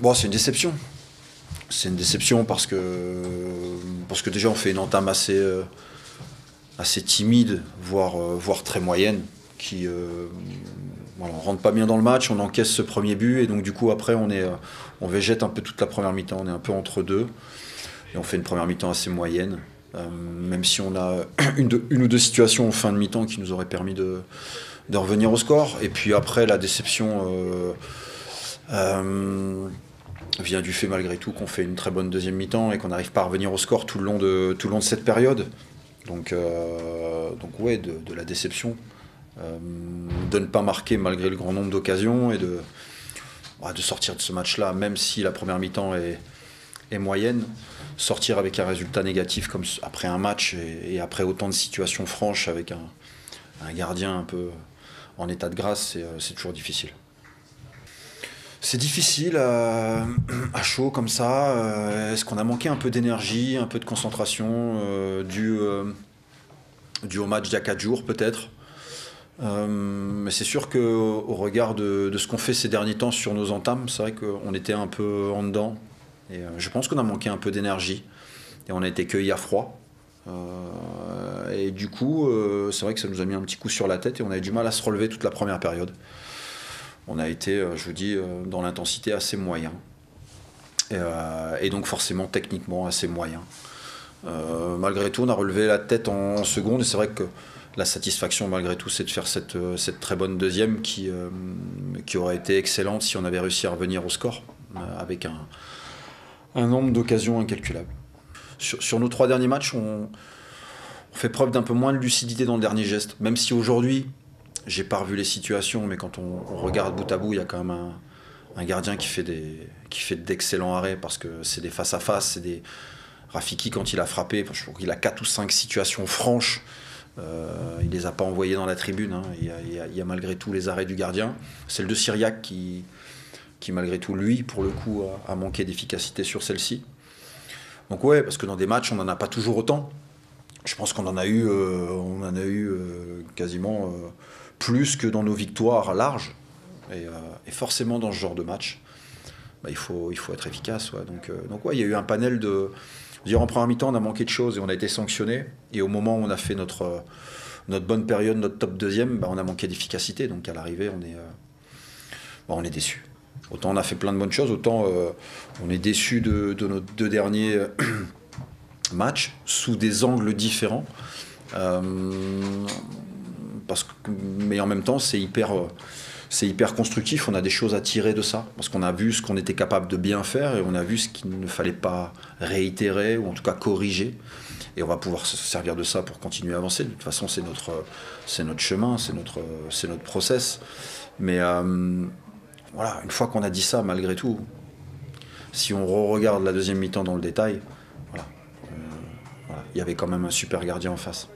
Bon, c'est une déception. C'est une déception parce que déjà on fait une entame assez timide, voire très moyenne, qui voilà, on rentre pas bien dans le match, on encaisse ce premier but et donc du coup après on végète un peu toute la première mi-temps, on est un peu entre deux et on fait une première mi-temps assez moyenne. Même si on a une ou deux situations en fin de mi-temps qui nous auraient permis de revenir au score. Et puis après, la déception vient du fait malgré tout qu'on fait une très bonne deuxième mi-temps et qu'on n'arrive pas à revenir au score tout le long de cette période. Donc ouais, de la déception. De ne pas marquer malgré le grand nombre d'occasions et de sortir de ce match-là, même si la première mi-temps est moyenne, sortir avec un résultat négatif comme après un match et après autant de situations franches avec un gardien un peu en état de grâce, c'est toujours difficile. C'est difficile à chaud comme ça. Est-ce qu'on a manqué un peu d'énergie, un peu de concentration dû au match d'il y a 4 jours peut-être. Mais c'est sûr qu'au regard de ce qu'on fait ces derniers temps sur nos entames, c'est vrai qu'on était un peu en dedans. Et je pense qu'on a manqué un peu d'énergie. Et on a été cueillis à froid. Et du coup, c'est vrai que ça nous a mis un petit coup sur la tête et on a eu du mal à se relever toute la première période. On a été, je vous dis, dans l'intensité assez moyen. Et donc forcément techniquement assez moyen. Malgré tout, on a relevé la tête en seconde et c'est vrai que la satisfaction malgré tout, c'est de faire cette très bonne deuxième qui aurait été excellente si on avait réussi à revenir au score avec un nombre d'occasions incalculable. Sur nos 3 derniers matchs, on fait preuve d'un peu moins de lucidité dans le dernier geste, même si aujourd'hui, j'ai pas revu les situations, mais quand on regarde bout à bout, il y a quand même un gardien qui fait d'excellents arrêts parce que c'est des face-à-face, c'est des... Rafiki, quand il a frappé, je crois qu'il a 4 ou 5 situations franches. Il ne les a pas envoyées dans la tribune. Hein. Il y a malgré tout les arrêts du gardien. Celle de Syriac qui malgré tout, lui, pour le coup, a manqué d'efficacité sur celle-ci. Donc ouais, parce que dans des matchs, on n'en a pas toujours autant. Je pense qu'on en a eu, quasiment plus que dans nos victoires larges. Et forcément, dans ce genre de match, il faut être efficace. Ouais. Donc ouais, il y a eu un panel de... En première mi-temps, on a manqué de choses et on a été sanctionné. Et au moment où on a fait notre bonne période, notre top deuxième, on a manqué d'efficacité. Donc à l'arrivée, on est déçu. Autant on a fait plein de bonnes choses, autant on est déçu de nos 2 derniers matchs sous des angles différents. Mais en même temps, c'est hyper constructif, on a des choses à tirer de ça, parce qu'on a vu ce qu'on était capable de bien faire et on a vu ce qu'il ne fallait pas réitérer ou en tout cas corriger. Et on va pouvoir se servir de ça pour continuer à avancer. De toute façon, c'est notre chemin, c'est notre process. Mais voilà, une fois qu'on a dit ça, malgré tout, si on regarde la deuxième mi-temps dans le détail, voilà, il y avait quand même un super gardien en face.